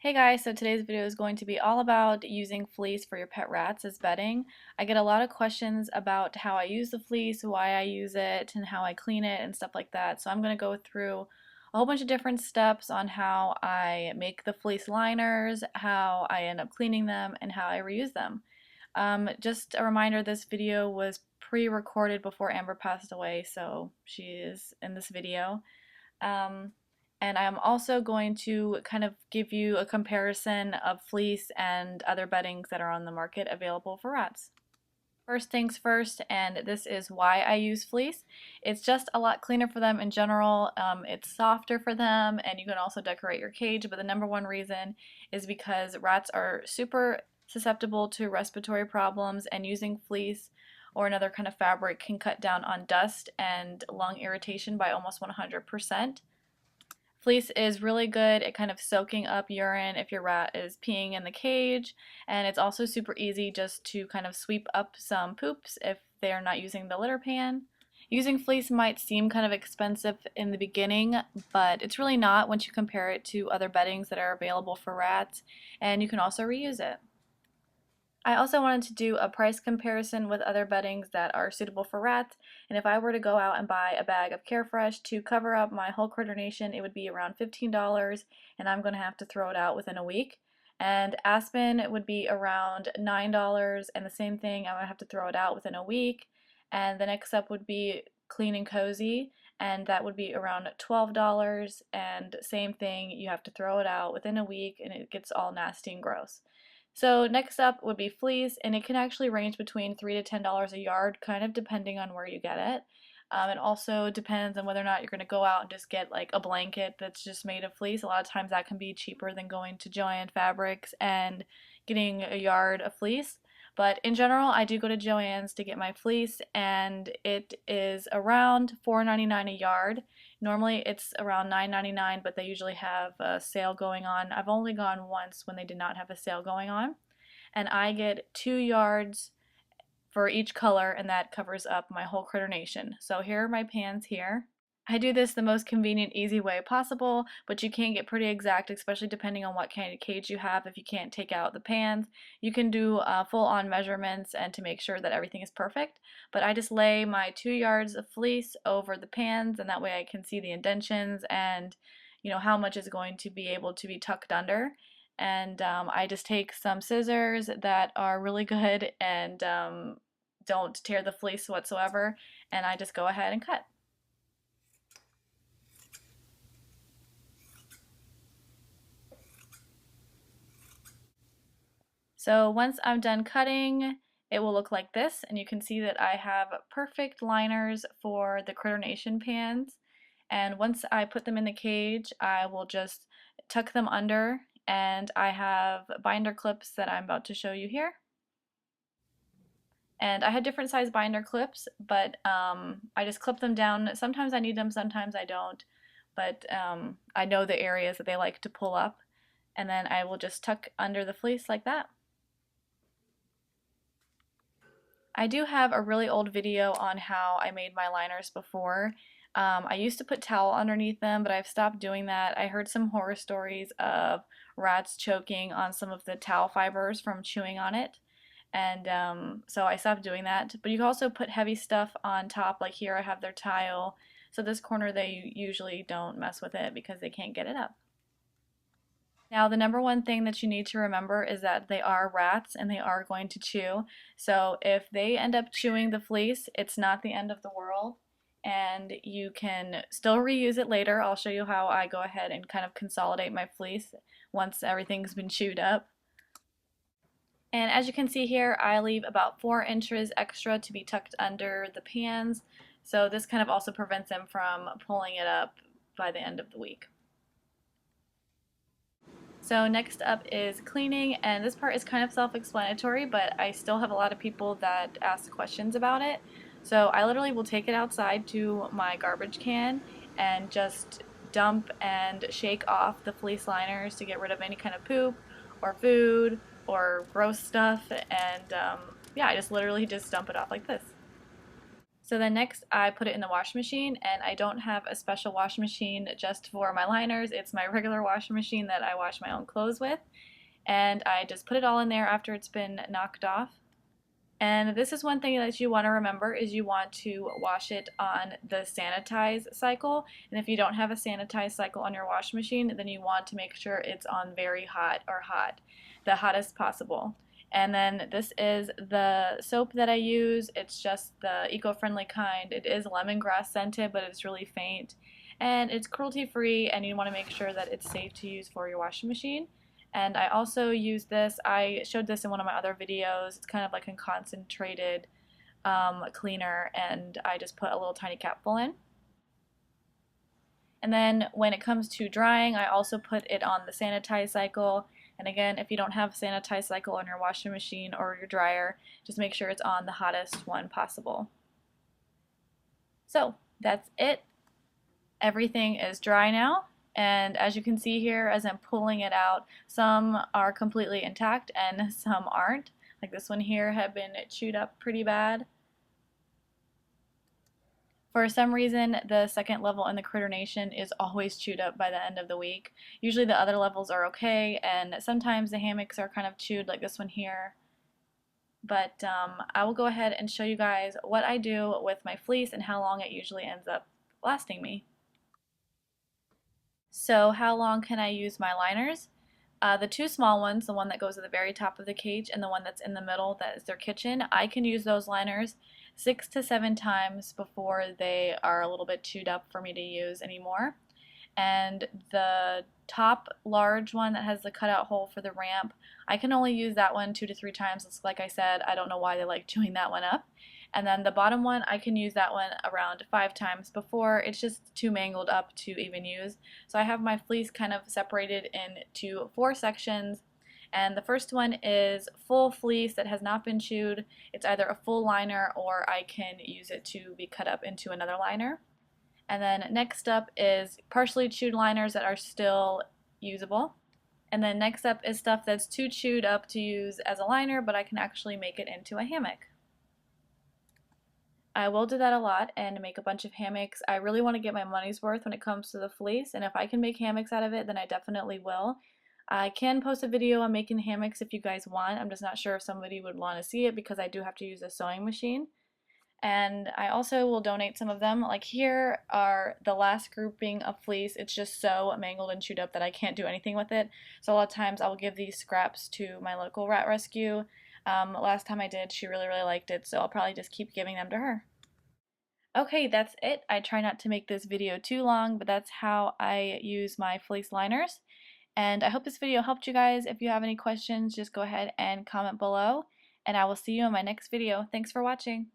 Hey guys, so today's video is going to be all about using fleece for your pet rats as bedding. I get a lot of questions about how I use the fleece, why I use it, and how I clean it and stuff like that. So I'm going to go through a whole bunch of different steps on how I make the fleece liners, how I end up cleaning them, and how I reuse them. Just a reminder, this video was pre-recorded before Amber passed away, so she is in this video. Um, and I'm also going to kind of give you a comparison of fleece and other beddings that are on the market available for rats. First things first, and this is why I use fleece. It's just a lot cleaner for them in general. It's softer for them, and you can also decorate your cage, but the number one reason is because rats are super susceptible to respiratory problems, and using fleece or another kind of fabric can cut down on dust and lung irritation by almost 100%. Fleece is really good at kind of soaking up urine if your rat is peeing in the cage, and it's also super easy just to kind of sweep up some poops if they're not using the litter pan. Using fleece might seem kind of expensive in the beginning, but it's really not once you compare it to other beddings that are available for rats, and you can also reuse it. I also wanted to do a price comparison with other beddings that are suitable for rats, and if I were to go out and buy a bag of Carefresh to cover up my whole critter nation, it would be around $15, and I'm going to have to throw it out within a week. And Aspen would be around $9, and the same thing, I would have to throw it out within a week. And the next up would be Clean and Cozy, and that would be around $12, and same thing, you have to throw it out within a week, and it gets all nasty and gross. So next up would be fleece, and it can actually range between $3 to $10 a yard, kind of depending on where you get it. It also depends on whether or not you're going to go out and just get like a blanket that's just made of fleece. A lot of times that can be cheaper than going to Joann Fabrics and getting a yard of fleece. But in general, I do go to Joann's to get my fleece, and it is around $4.99 a yard. Normally it's around $9.99, but they usually have a sale going on. I've only gone once when they did not have a sale going on. And I get 2 yards for each color, and that covers up my whole critter nation. So here are my pans here. I do this the most convenient, easy way possible, but you can get pretty exact, especially depending on what kind of cage you have. If you can't take out the pans, you can do full-on measurements and to make sure that everything is perfect. But I just lay my 2 yards of fleece over the pans, and that way I can see the indentions and how much is going to be able to be tucked under. And I just take some scissors that are really good and don't tear the fleece whatsoever, and I just go ahead and cut. So once I'm done cutting, it will look like this, and you can see that I have perfect liners for the Critter Nation pans. And once I put them in the cage, I will just tuck them under, and I have binder clips that I'm about to show you here. And I have different size binder clips, but I just clip them down. Sometimes I need them, sometimes I don't, but I know the areas that they like to pull up, and then I will just tuck under the fleece like that. I do have a really old video on how I made my liners before. I used to put towel underneath them, but I've stopped doing that. I heard some horror stories of rats choking on some of the towel fibers from chewing on it, and so I stopped doing that. But you can also put heavy stuff on top, like here I have their tile, so this corner they usually don't mess with it because they can't get it up. Now, the number one thing that you need to remember is that they are rats and they are going to chew. So if they end up chewing the fleece, it's not the end of the world, and you can still reuse it later. I'll show you how I go ahead and kind of consolidate my fleece once everything's been chewed up. And as you can see here, I leave about 4 inches extra to be tucked under the pans. So this kind of also prevents them from pulling it up by the end of the week. So next up is cleaning, and this part is kind of self-explanatory, but I still have a lot of people that ask questions about it. So I literally will take it outside to my garbage can and just dump and shake off the fleece liners to get rid of any kind of poop or food or gross stuff, and yeah, I just literally just dump it off like this. So then next I put it in the washing machine, and I don't have a special washing machine just for my liners. It's my regular washing machine that I wash my own clothes with. And I just put it all in there after it's been knocked off. And this is one thing that you want to remember is you want to wash it on the sanitize cycle. And if you don't have a sanitize cycle on your washing machine, then you want to make sure it's on very hot or hot, the hottest possible. And then this is the soap that I use. It's just the eco-friendly kind. It is lemongrass scented, but it's really faint. And it's cruelty free, and you want to make sure that it's safe to use for your washing machine. And I also use this, I showed this in one of my other videos. It's kind of like a concentrated cleaner, and I just put a little tiny capful in. And then when it comes to drying, I also put it on the sanitize cycle. And again, if you don't have a sanitize cycle on your washing machine or your dryer, just make sure it's on the hottest one possible. So that's it. Everything is dry now. And as you can see here, as I'm pulling it out, some are completely intact and some aren't. Like this one here had been chewed up pretty bad. For some reason, the second level in the Critter Nation is always chewed up by the end of the week. Usually the other levels are okay, and sometimes the hammocks are kind of chewed like this one here. But I will go ahead and show you guys what I do with my fleece and how long it usually ends up lasting me. So how long can I use my liners? The two small ones, the one that goes at the very top of the cage and the one that's in the middle that is their kitchen, I can use those liners 6 to 7 times before they are a little bit chewed up for me to use anymore. And the top large one that has the cutout hole for the ramp, I can only use that one 2 to 3 times. It's like I said, I don't know why they like chewing that one up. And then the bottom one, I can use that one around 5 times before it's just too mangled up to even use. So I have my fleece kind of separated into 4 sections. And the first one is full fleece that has not been chewed. It's either a full liner or I can use it to be cut up into another liner. And then next up is partially chewed liners that are still usable. And then next up is stuff that's too chewed up to use as a liner, but I can actually make it into a hammock. I will do that a lot and make a bunch of hammocks. I really want to get my money's worth when it comes to the fleece, and if I can make hammocks out of it, then I definitely will. I can post a video on making hammocks if you guys want. I'm just not sure if somebody would want to see it because I do have to use a sewing machine. And I also will donate some of them. Like here are the last grouping of fleece. It's just so mangled and chewed up that I can't do anything with it. So a lot of times I will give these scraps to my local rat rescue. Last time I did, she really liked it, so I'll probably just keep giving them to her. Okay, that's it. I try not to make this video too long, but that's how I use my fleece liners. And I hope this video helped you guys. If you have any questions, just go ahead and comment below, and I will see you in my next video. Thanks for watching.